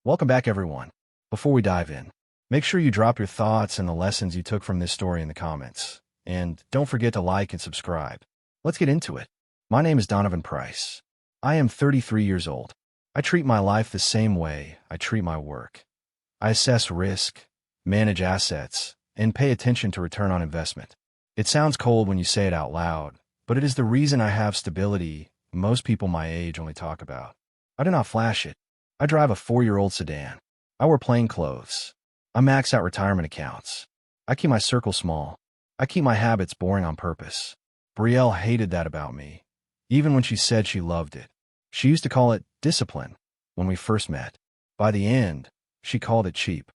Welcome back, everyone. Before we dive in, make sure you drop your thoughts and the lessons you took from this story in the comments. And don't forget to like and subscribe. Let's get into it. My name is Donovan Price. I am 33 years old. I treat my life the same way I treat my work. I assess risk, manage assets, and pay attention to return on investment. It sounds cold when you say it out loud, but it is the reason I have stability most people my age only talk about. I do not flash it. I drive a 4-year-old sedan. I wear plain clothes. I max out retirement accounts. I keep my circle small. I keep my habits boring on purpose. Brielle hated that about me, even when she said she loved it. She used to call it discipline when we first met. By the end, she called it cheap.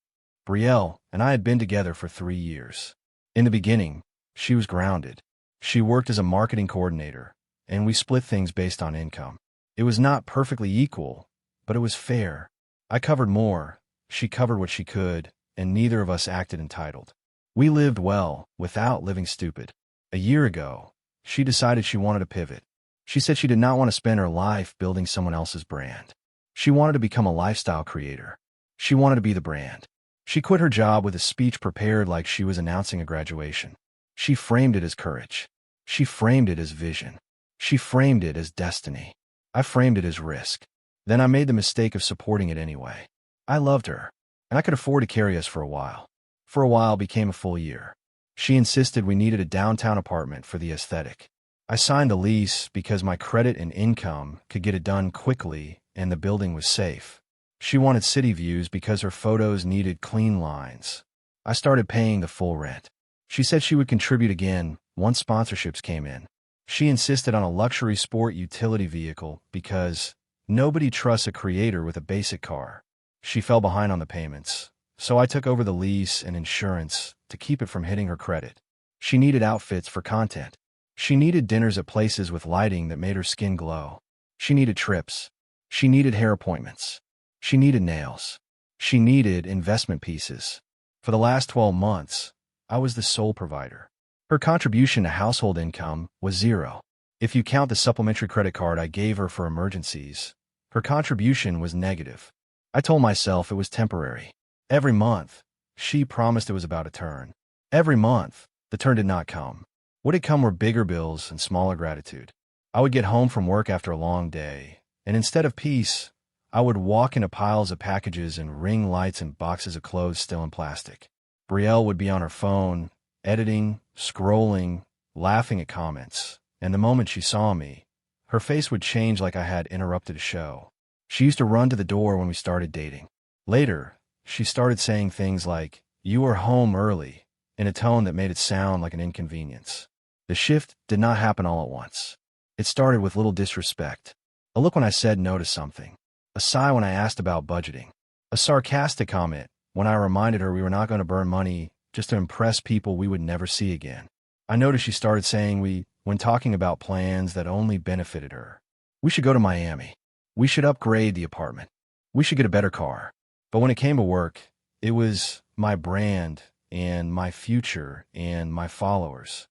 Brielle and I had been together for 3 years. In the beginning, she was grounded. She worked as a marketing coordinator, and we split things based on income. It was not perfectly equal, but it was fair. I covered more, she covered what she could, and neither of us acted entitled. We lived well without living stupid. A year ago, she decided she wanted to pivot. She said she did not want to spend her life building someone else's brand. She wanted to become a lifestyle creator. She wanted to be the brand. She quit her job with a speech prepared like she was announcing a graduation. She framed it as courage. She framed it as vision. She framed it as destiny. I framed it as risk. Then I made the mistake of supporting it anyway. I loved her, and I could afford to carry us for a while. For a while became a full year. She insisted we needed a downtown apartment for the aesthetic. I signed the lease because my credit and income could get it done quickly and the building was safe. She wanted city views because her photos needed clean lines. I started paying the full rent. She said she would contribute again once sponsorships came in. She insisted on a luxury sport utility vehicle because nobody trusts a creator with a basic car. She fell behind on the payments, so I took over the lease and insurance to keep it from hitting her credit. She needed outfits for content. She needed dinners at places with lighting that made her skin glow. She needed trips. She needed hair appointments. She needed nails. She needed investment pieces. For the last 12 months, I was the sole provider. Her contribution to household income was zero. If you count the supplementary credit card I gave her for emergencies, her contribution was negative. I told myself it was temporary. Every month, she promised it was about to turn. Every month, the turn did not come. What had come were bigger bills and smaller gratitude. I would get home from work after a long day, and instead of peace, I would walk into piles of packages and ring lights and boxes of clothes still in plastic. Brielle would be on her phone, editing, scrolling, laughing at comments, and the moment she saw me, her face would change like I had interrupted a show. She used to run to the door when we started dating. Later, she started saying things like, "You are home early," in a tone that made it sound like an inconvenience. The shift did not happen all at once. It started with little disrespect. A look when I said no to something. A sigh when I asked about budgeting. A sarcastic comment when I reminded her we were not going to burn money just to impress people we would never see again. I noticed she started saying when talking about plans that only benefited her. We should go to Miami. We should upgrade the apartment. We should get a better car. But when it came to work, it was my brand and my future and my followers.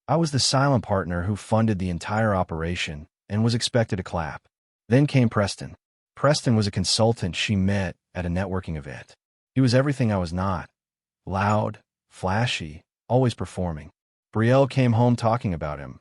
I was the silent partner who funded the entire operation and was expected to clap. Then came Preston. Preston was a consultant she met at a networking event. He was everything I was not. Loud, flashy, always performing. Brielle came home talking about him,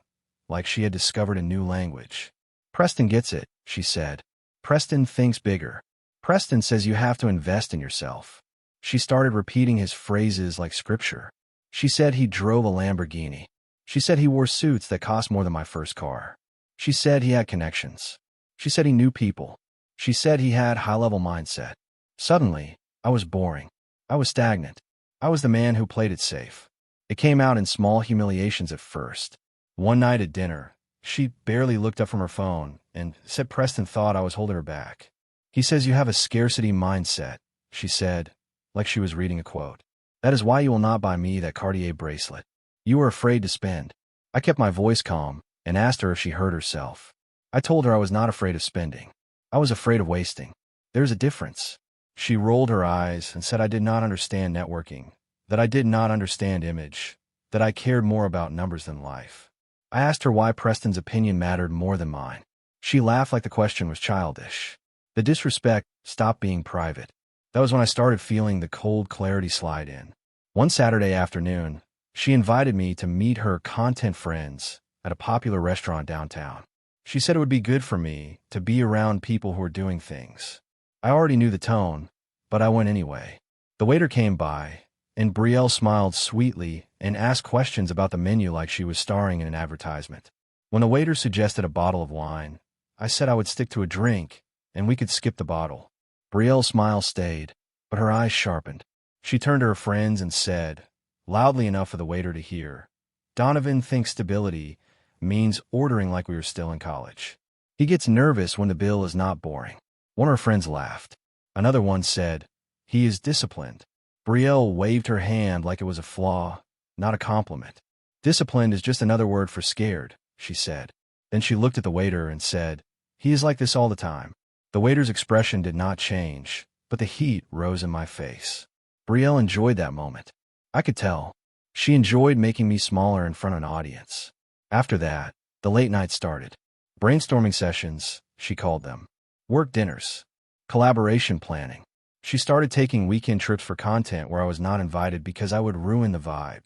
like she had discovered a new language. Preston gets it, she said. Preston thinks bigger. Preston says you have to invest in yourself. She started repeating his phrases like scripture. She said he drove a Lamborghini. She said he wore suits that cost more than my first car. She said he had connections. She said he knew people. She said he had high-level mindset. Suddenly, I was boring. I was stagnant. I was the man who played it safe. It came out in small humiliations at first. One night at dinner, she barely looked up from her phone and said Preston thought I was holding her back. He says you have a scarcity mindset, she said, like she was reading a quote. That is why you will not buy me that Cartier bracelet. You are afraid to spend. I kept my voice calm and asked her if she hurt herself. I told her I was not afraid of spending. I was afraid of wasting. There's a difference. She rolled her eyes and said I did not understand networking, that I did not understand image, that I cared more about numbers than life. I asked her why Preston's opinion mattered more than mine. She laughed like the question was childish. The disrespect stopped being private. That was when I started feeling the cold clarity slide in. One Saturday afternoon, she invited me to meet her content friends at a popular restaurant downtown. She said it would be good for me to be around people who were doing things. I already knew the tone, but I went anyway. The waiter came by, and Brielle smiled sweetly and asked questions about the menu like she was starring in an advertisement. When the waiter suggested a bottle of wine, I said I would stick to a drink, and we could skip the bottle. Brielle's smile stayed, but her eyes sharpened. She turned to her friends and said, loudly enough for the waiter to hear, "Donovan thinks stability means ordering like we were still in college. He gets nervous when the bill is not boring." One of her friends laughed. Another one said, "He is disciplined." Brielle waved her hand like it was a flaw, not a compliment. "Disciplined is just another word for scared," she said. Then she looked at the waiter and said, "He is like this all the time." The waiter's expression did not change, but the heat rose in my face. Brielle enjoyed that moment. I could tell. She enjoyed making me smaller in front of an audience. After that, the late night started. Brainstorming sessions, she called them. Work dinners. Collaboration planning. She started taking weekend trips for content where I was not invited because I would ruin the vibe.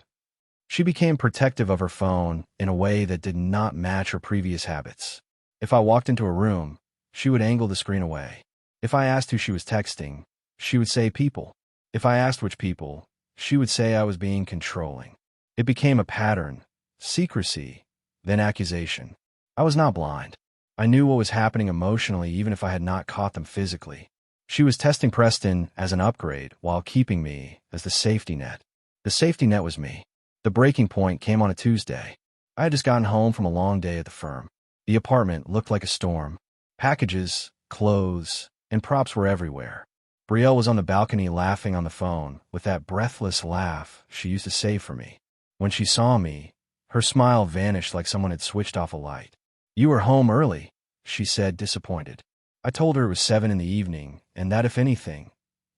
She became protective of her phone in a way that did not match her previous habits. If I walked into a room, she would angle the screen away. If I asked who she was texting, she would say people. If I asked which people, she would say I was being controlling. It became a pattern, secrecy, then accusation. I was not blind. I knew what was happening emotionally even if I had not caught them physically. She was testing Preston as an upgrade while keeping me as the safety net. The safety net was me. The breaking point came on a Tuesday. I had just gotten home from a long day at the firm. The apartment looked like a storm. Packages, clothes, and props were everywhere. Brielle was on the balcony laughing on the phone with that breathless laugh she used to save for me. When she saw me, her smile vanished like someone had switched off a light. "You were home early," she said, disappointed. I told her it was 7 in the evening and that if anything,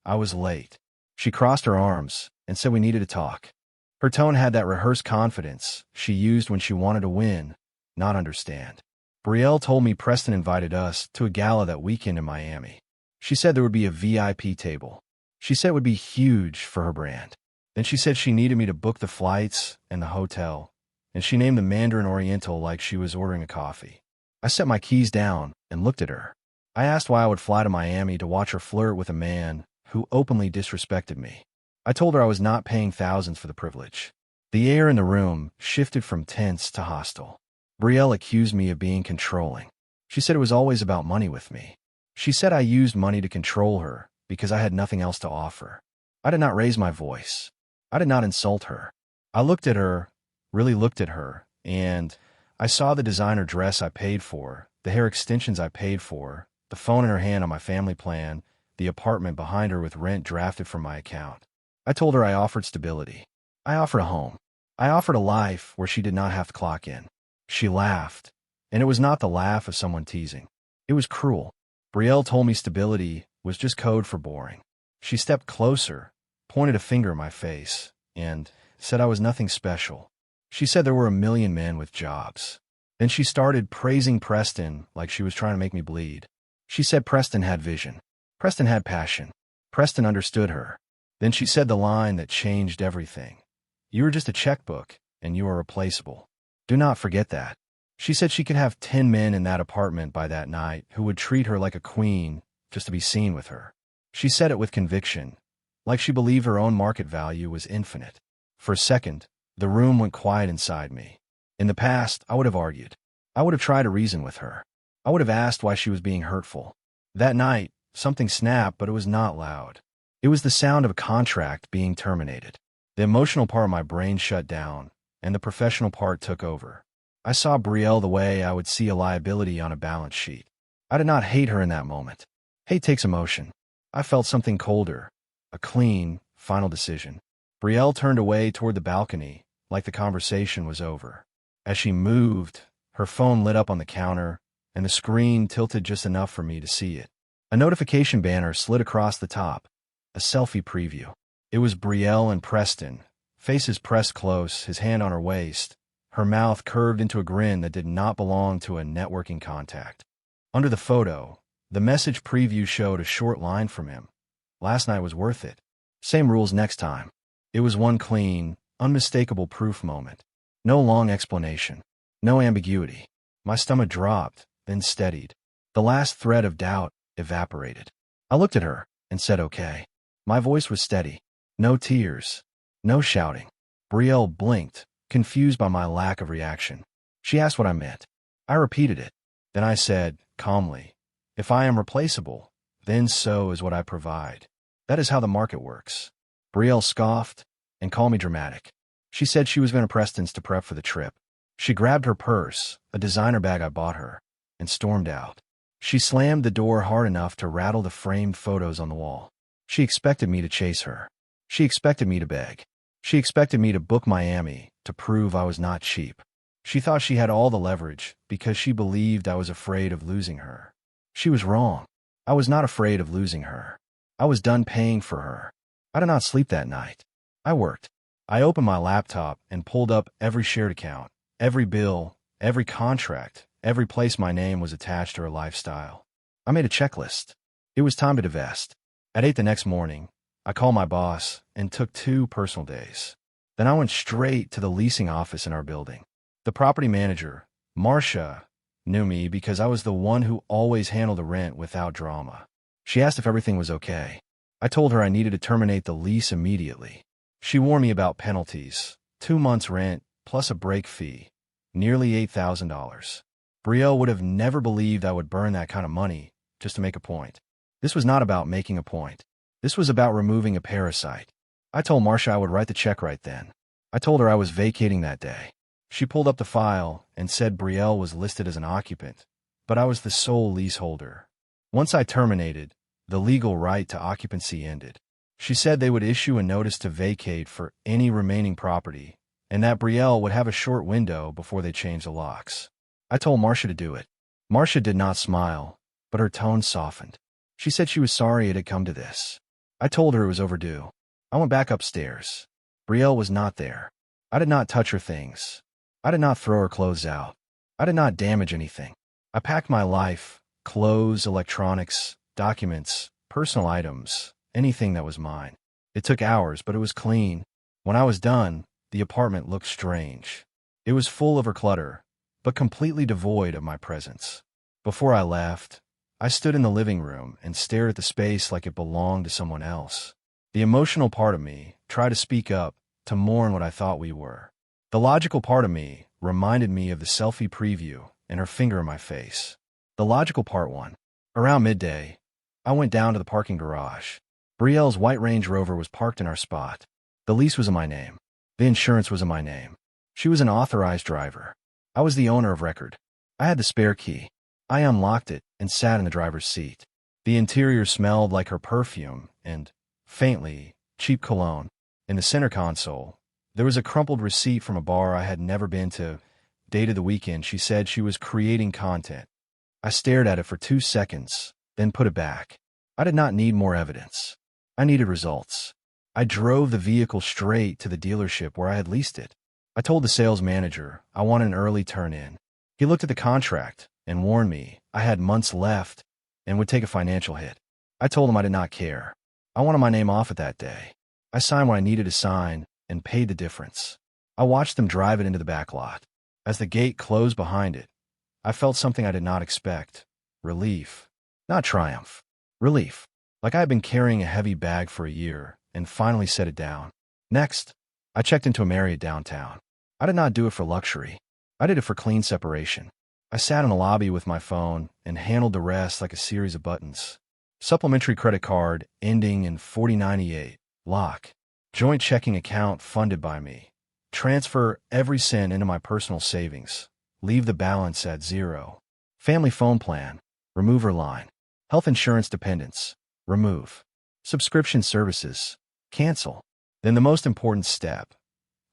I was late. She crossed her arms and said we needed to talk. Her tone had that rehearsed confidence she used when she wanted to win, not understand. Brielle told me Preston invited us to a gala that weekend in Miami. She said there would be a VIP table. She said it would be huge for her brand. Then she said she needed me to book the flights and the hotel, and she named the Mandarin Oriental like she was ordering a coffee. I set my keys down and looked at her. I asked why I would fly to Miami to watch her flirt with a man who openly disrespected me. I told her I was not paying thousands for the privilege. The air in the room shifted from tense to hostile. Brielle accused me of being controlling. She said it was always about money with me. She said I used money to control her because I had nothing else to offer. I did not raise my voice. I did not insult her. I looked at her, really looked at her, and I saw the designer dress I paid for, the hair extensions I paid for, the phone in her hand on my family plan, the apartment behind her with rent drafted from my account. I told her I offered stability. I offered a home. I offered a life where she did not have to clock in. She laughed, and it was not the laugh of someone teasing. It was cruel. Brielle told me stability was just code for boring. She stepped closer, pointed a finger at my face, and said I was nothing special. She said there were a million men with jobs. Then she started praising Preston like she was trying to make me bleed. She said Preston had vision. Preston had passion. Preston understood her. Then she said the line that changed everything. "You are just a checkbook, and you are replaceable. Do not forget that." She said she could have 10 men in that apartment by that night who would treat her like a queen just to be seen with her. She said it with conviction, like she believed her own market value was infinite. For a second, the room went quiet inside me. In the past, I would have argued. I would have tried to reason with her. I would have asked why she was being hurtful. That night, something snapped, but it was not loud. It was the sound of a contract being terminated. The emotional part of my brain shut down, and the professional part took over. I saw Brielle the way I would see a liability on a balance sheet. I did not hate her in that moment. Hate takes emotion. I felt something colder, a clean, final decision. Brielle turned away toward the balcony, like the conversation was over. As she moved, her phone lit up on the counter, and the screen tilted just enough for me to see it. A notification banner slid across the top, a selfie preview. It was Brielle and Preston, faces pressed close, his hand on her waist, her mouth curved into a grin that did not belong to a networking contact. Under the photo, the message preview showed a short line from him. Last night was worth it. Same rules next time. It was one clean, unmistakable proof moment. No long explanation. No ambiguity. My stomach dropped, then steadied. The last thread of doubt evaporated. I looked at her and said okay. My voice was steady. No tears. No shouting. Brielle blinked, confused by my lack of reaction. She asked what I meant. I repeated it. Then I said, calmly, if I am replaceable, then so is what I provide. That is how the market works. Brielle scoffed and called me dramatic. She said she was going to Preston's to prep for the trip. She grabbed her purse, a designer bag I bought her, and stormed out. She slammed the door hard enough to rattle the framed photos on the wall. She expected me to chase her. She expected me to beg. She expected me to book Miami to prove I was not cheap. She thought she had all the leverage because she believed I was afraid of losing her. She was wrong. I was not afraid of losing her. I was done paying for her. I did not sleep that night. I worked. I opened my laptop and pulled up every shared account, every bill, every contract, every place my name was attached to her lifestyle. I made a checklist. It was time to divest. At 8 the next morning, I called my boss and took 2 personal days. Then I went straight to the leasing office in our building. The property manager, Marcia, knew me because I was the one who always handled the rent without drama. She asked if everything was okay. I told her I needed to terminate the lease immediately. She warned me about penalties, 2 months' rent plus a break fee, nearly $8,000. Brielle would have never believed I would burn that kind of money just to make a point. This was not about making a point. This was about removing a parasite. I told Marcia I would write the check right then. I told her I was vacating that day. She pulled up the file and said Brielle was listed as an occupant, but I was the sole leaseholder. Once I terminated, the legal right to occupancy ended. She said they would issue a notice to vacate for any remaining property, and that Brielle would have a short window before they changed the locks. I told Marcia to do it. Marcia did not smile, but her tone softened. She said she was sorry it had come to this. I told her it was overdue. I went back upstairs. Brielle was not there. I did not touch her things. I did not throw her clothes out. I did not damage anything. I packed my life, clothes, electronics, documents, personal items, anything that was mine. It took hours, but it was clean. When I was done, the apartment looked strange. It was full of her clutter, but completely devoid of my presence. Before I left, I stood in the living room and stared at the space like it belonged to someone else. The emotional part of me tried to speak up, to mourn what I thought we were. The logical part of me reminded me of the selfie preview and her finger in my face. The logical part won. Around midday, I went down to the parking garage. Brielle's white Range Rover was parked in our spot. The lease was in my name. The insurance was in my name. She was an authorized driver. I was the owner of record. I had the spare key. I unlocked it and sat in the driver's seat. The interior smelled like her perfume and, faintly, cheap cologne. In the center console, there was a crumpled receipt from a bar I had never been to. Dated the weekend. She said she was creating content. I stared at it for 2 seconds, then put it back. I did not need more evidence. I needed results. I drove the vehicle straight to the dealership where I had leased it. I told the sales manager I wanted an early turn-in. He looked at the contract and warned me I had months left and would take a financial hit. I told him I did not care. I wanted my name off it that day. I signed what I needed to sign and paid the difference. I watched them drive it into the back lot. As the gate closed behind it, I felt something I did not expect. Relief. Not triumph. Relief. Like I had been carrying a heavy bag for a year and finally set it down. Next, I checked into a Marriott downtown. I did not do it for luxury. I did it for clean separation. I sat in the lobby with my phone and handled the rest like a series of buttons. Supplementary credit card ending in 4098. Lock. Joint checking account funded by me. Transfer every cent into my personal savings. Leave the balance at 0. Family phone plan. Remove her line. Health insurance dependents. Remove. Subscription services. Cancel. Then the most important step.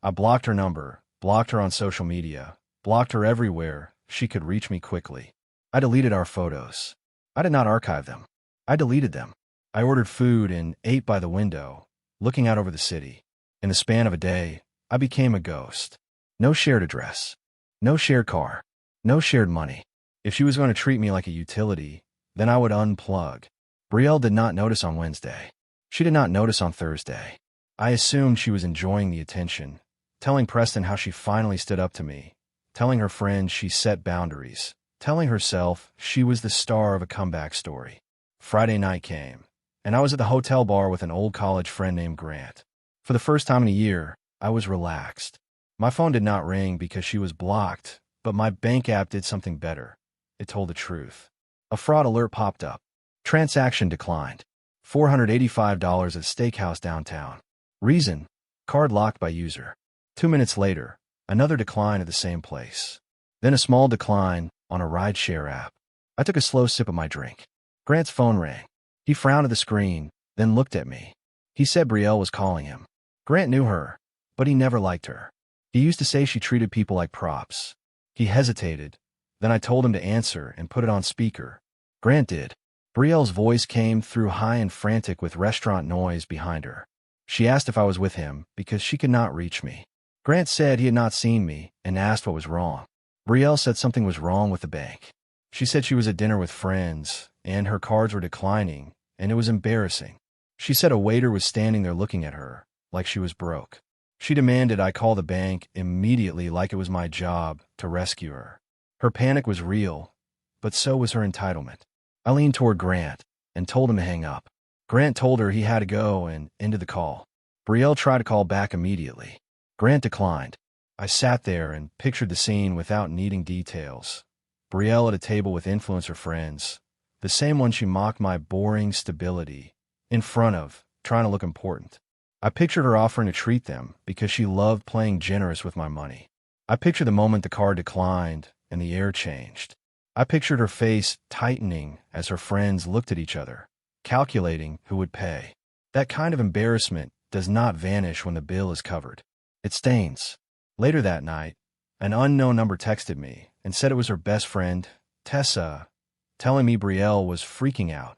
I blocked her number, blocked her on social media, blocked her everywhere she could reach me quickly. I deleted our photos. I did not archive them. I deleted them. I ordered food and ate by the window, looking out over the city. In the span of a day, I became a ghost. No shared address. No shared car. No shared money. If she was going to treat me like a utility, then I would unplug. Brielle did not notice on Wednesday. She did not notice on Thursday. I assumed she was enjoying the attention, telling Preston how she finally stood up to me, telling her friends she set boundaries, telling herself she was the star of a comeback story. Friday night came, and I was at the hotel bar with an old college friend named Grant. For the first time in a year, I was relaxed. My phone did not ring because she was blocked, but my bank app did something better. It told the truth. A fraud alert popped up. Transaction declined. $485 at steakhouse downtown. Reason: card locked by user. 2 minutes later, another decline at the same place. Then a small decline on a rideshare app. I took a slow sip of my drink. Grant's phone rang. He frowned at the screen, then looked at me. He said Brielle was calling him. Grant knew her, but he never liked her. He used to say she treated people like props. He hesitated. Then I told him to answer and put it on speaker. Grant did. Brielle's voice came through high and frantic with restaurant noise behind her. She asked if I was with him because she could not reach me. Grant said he had not seen me and asked what was wrong. Brielle said something was wrong with the bank. She said she was at dinner with friends and her cards were declining, and it was embarrassing. She said a waiter was standing there looking at her, like she was broke. She demanded I call the bank immediately like it was my job to rescue her. Her panic was real, but so was her entitlement. I leaned toward Grant and told him to hang up. Grant told her he had to go and ended the call. Brielle tried to call back immediately. Grant declined. I sat there and pictured the scene without needing details. Brielle at a table with influencer friends, the same one she mocked my boring stability in front of, trying to look important. I pictured her offering to treat them because she loved playing generous with my money. I pictured the moment the card declined and the air changed. I pictured her face tightening as her friends looked at each other, calculating who would pay. That kind of embarrassment does not vanish when the bill is covered. It stains. Later that night, an unknown number texted me and said it was her best friend, Tessa, telling me Brielle was freaking out.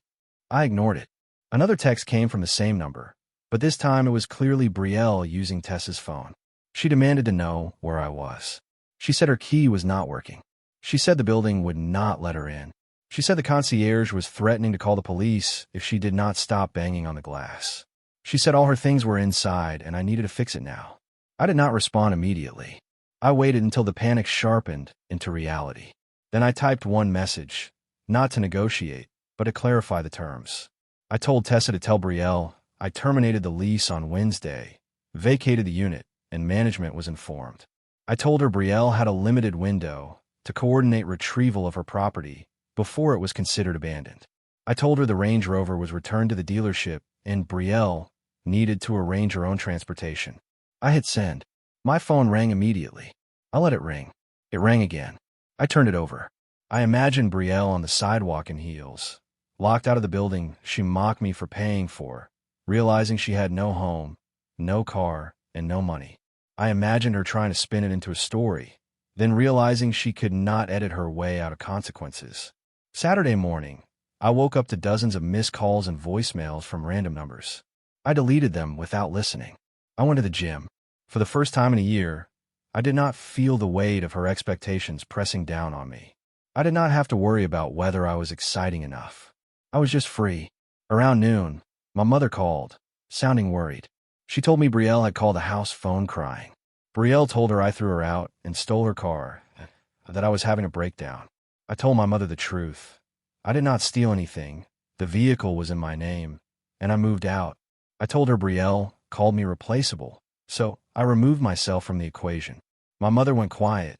I ignored it. Another text came from the same number, but this time it was clearly Brielle using Tessa's phone. She demanded to know where I was. She said her key was not working. She said the building would not let her in. She said the concierge was threatening to call the police if she did not stop banging on the glass. She said all her things were inside and I needed to fix it now. I did not respond immediately. I waited until the panic sharpened into reality. Then I typed one message, not to negotiate, but to clarify the terms. I told Tessa to tell Brielle I terminated the lease on Wednesday, vacated the unit, and management was informed. I told her Brielle had a limited window to coordinate retrieval of her property before it was considered abandoned. I told her the Range Rover was returned to the dealership and Brielle needed to arrange her own transportation. I hit send. My phone rang immediately. I let it ring. It rang again. I turned it over. I imagined Brielle on the sidewalk in heels. Locked out of the building she mocked me for paying for, realizing she had no home, no car, and no money. I imagined her trying to spin it into a story, then realizing she could not edit her way out of consequences. Saturday morning, I woke up to dozens of missed calls and voicemails from random numbers. I deleted them without listening. I went to the gym. For the first time in a year, I did not feel the weight of her expectations pressing down on me. I did not have to worry about whether I was exciting enough. I was just free. Around noon, my mother called, sounding worried. She told me Brielle had called the house phone crying. Brielle told her I threw her out and stole her car, that I was having a breakdown. I told my mother the truth. I did not steal anything. The vehicle was in my name, and I moved out. I told her Brielle called me replaceable, so I removed myself from the equation. My mother went quiet,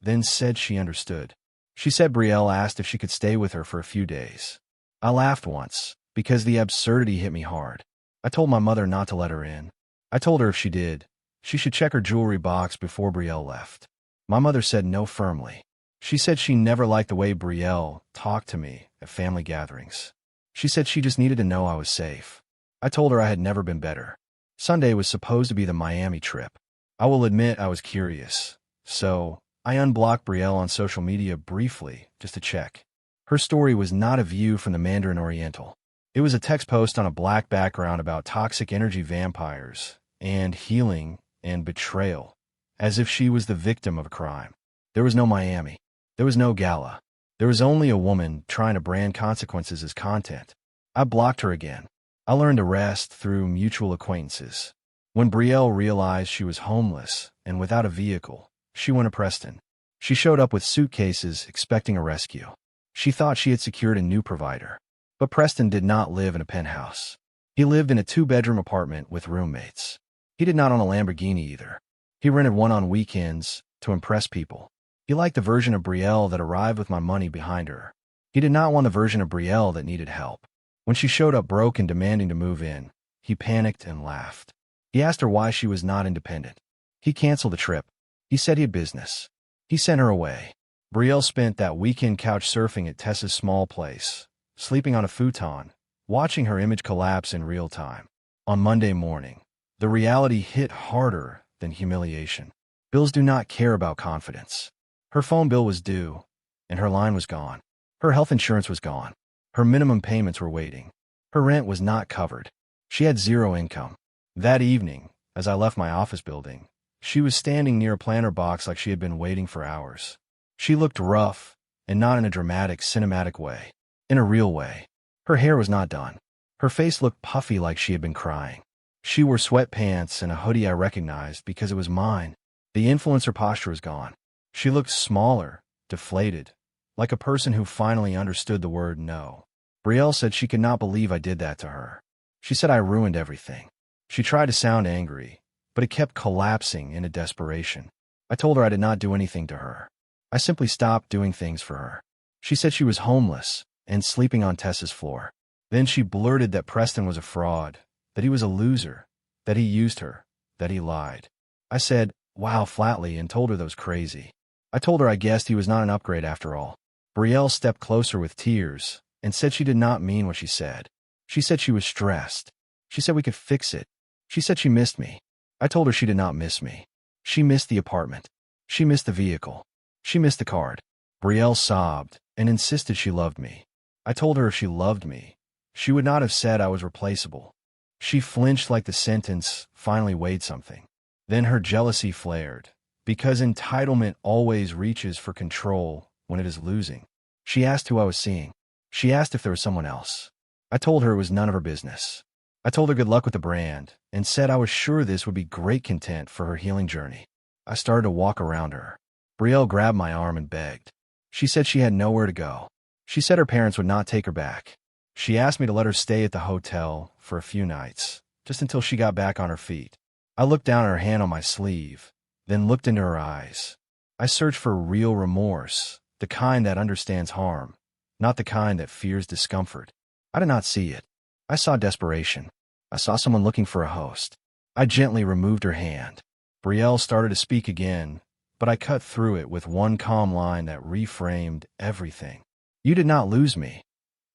then said she understood. She said Brielle asked if she could stay with her for a few days. I laughed once, because the absurdity hit me hard. I told my mother not to let her in. I told her if she did, she should check her jewelry box before Brielle left. My mother said no firmly. She said she never liked the way Brielle talked to me at family gatherings. She said she just needed to know I was safe. I told her I had never been better. Sunday was supposed to be the Miami trip. I will admit I was curious, so I unblocked Brielle on social media briefly just to check. Her story was not a view from the Mandarin Oriental. It was a text post on a black background about toxic energy vampires and healing and betrayal, as if she was the victim of a crime. There was no Miami. There was no gala. There was only a woman trying to brand consequences as content. I blocked her again. I learned to rest through mutual acquaintances. When Brielle realized she was homeless and without a vehicle, she went to Preston. She showed up with suitcases expecting a rescue. She thought she had secured a new provider. But Preston did not live in a penthouse. He lived in a 2-bedroom apartment with roommates. He did not own a Lamborghini either. He rented one on weekends to impress people. He liked the version of Brielle that arrived with my money behind her. He did not want the version of Brielle that needed help. When she showed up broke and demanding to move in, he panicked and laughed. He asked her why she was not independent. He canceled the trip. He said he had business. He sent her away. Brielle spent that weekend couch surfing at Tessa's small place, sleeping on a futon, watching her image collapse in real time. On Monday morning, the reality hit harder than humiliation. Bills do not care about confidence. Her phone bill was due, and her line was gone. Her health insurance was gone. Her minimum payments were waiting. Her rent was not covered. She had zero income. That evening, as I left my office building, she was standing near a planter box like she had been waiting for hours. She looked rough, and not in a dramatic, cinematic way. In a real way. Her hair was not done. Her face looked puffy like she had been crying. She wore sweatpants and a hoodie I recognized because it was mine. The influencer posture was gone. She looked smaller, deflated, like a person who finally understood the word no. Brielle said she could not believe I did that to her. She said I ruined everything. She tried to sound angry, but it kept collapsing into desperation. I told her I did not do anything to her. I simply stopped doing things for her. She said she was homeless and sleeping on Tessa's floor. Then she blurted that Preston was a fraud, that he was a loser, that he used her, that he lied. I said, wow, flatly, and told her that was crazy. I told her I guessed he was not an upgrade after all. Brielle stepped closer with tears and said she did not mean what she said. She said she was stressed. She said we could fix it. She said she missed me. I told her she did not miss me. She missed the apartment. She missed the vehicle. She missed the card. Brielle sobbed and insisted she loved me. I told her if she loved me, she would not have said I was replaceable. She flinched like the sentence finally weighed something. Then her jealousy flared, because entitlement always reaches for control when it is losing. She asked who I was seeing. She asked if there was someone else. I told her it was none of her business. I told her good luck with the brand and said I was sure this would be great content for her healing journey. I started to walk around her. Brielle grabbed my arm and begged. She said she had nowhere to go. She said her parents would not take her back. She asked me to let her stay at the hotel for a few nights, just until she got back on her feet. I looked down at her hand on my sleeve, then looked into her eyes. I searched for real remorse, the kind that understands harm, not the kind that fears discomfort. I did not see it. I saw desperation. I saw someone looking for a host. I gently removed her hand. Brielle started to speak again, but I cut through it with one calm line that reframed everything. You did not lose me,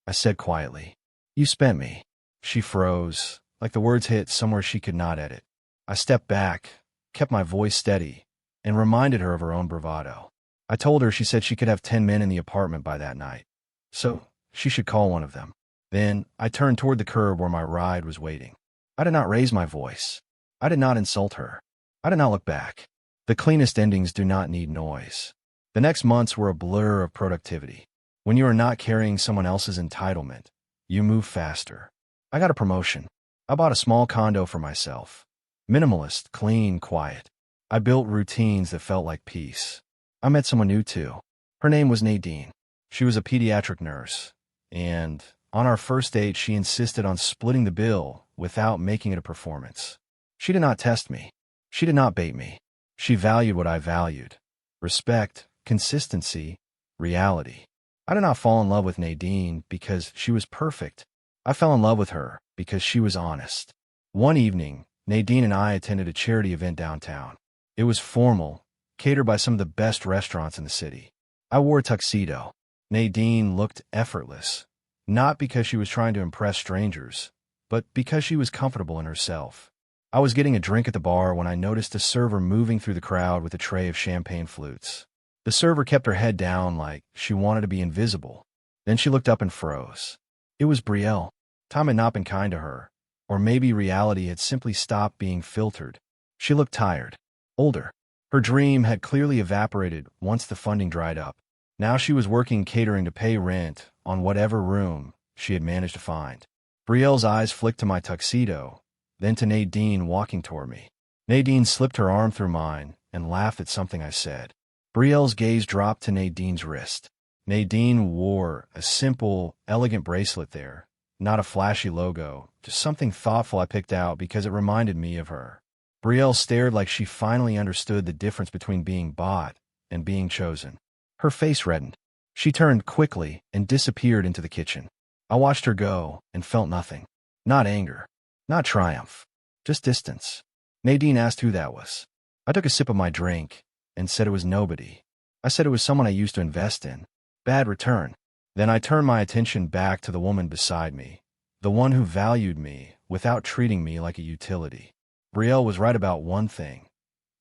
I said quietly. You spent me. She froze, like the words hit somewhere she could not edit. I stepped back, kept my voice steady, and reminded her of her own bravado. I told her she said she could have 10 men in the apartment by that night, so she should call one of them. Then I turned toward the curb where my ride was waiting. I did not raise my voice. I did not insult her. I did not look back. The cleanest endings do not need noise. The next months were a blur of productivity. When you are not carrying someone else's entitlement, you move faster. I got a promotion. I bought a small condo for myself. Minimalist, clean, quiet. I built routines that felt like peace. I met someone new too. Her name was Nadine. She was a pediatric nurse, and on our first date, she insisted on splitting the bill without making it a performance. She did not test me. She did not bait me. She valued what I valued: respect, consistency, reality. I did not fall in love with Nadine because she was perfect. I fell in love with her because she was honest. One evening, Nadine and I attended a charity event downtown. It was formal, catered by some of the best restaurants in the city. I wore a tuxedo. Nadine looked effortless, not because she was trying to impress strangers, but because she was comfortable in herself. I was getting a drink at the bar when I noticed a server moving through the crowd with a tray of champagne flutes. The server kept her head down like she wanted to be invisible. Then she looked up and froze. It was Brielle. Time had not been kind to her, or maybe reality had simply stopped being filtered. She looked tired, older. Her dream had clearly evaporated once the funding dried up. Now she was working catering to pay rent on whatever room she had managed to find. Brielle's eyes flicked to my tuxedo, then to Nadine walking toward me. Nadine slipped her arm through mine and laughed at something I said. Brielle's gaze dropped to Nadine's wrist. Nadine wore a simple, elegant bracelet there, not a flashy logo, just something thoughtful I picked out because it reminded me of her. Brielle stared like she finally understood the difference between being bought and being chosen. Her face reddened. She turned quickly and disappeared into the kitchen. I watched her go and felt nothing. Not anger, not triumph, just distance. Nadine asked who that was. I took a sip of my drink and said it was nobody. I said it was someone I used to invest in. Bad return. Then I turned my attention back to the woman beside me, the one who valued me without treating me like a utility. Brielle was right about one thing.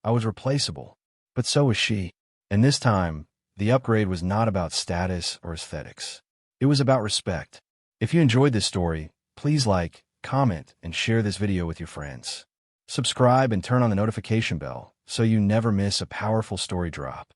I was replaceable, but so was she. And this time, the upgrade was not about status or aesthetics. It was about respect. If you enjoyed this story, please like, comment, and share this video with your friends. Subscribe and turn on the notification bell so you never miss a powerful story drop.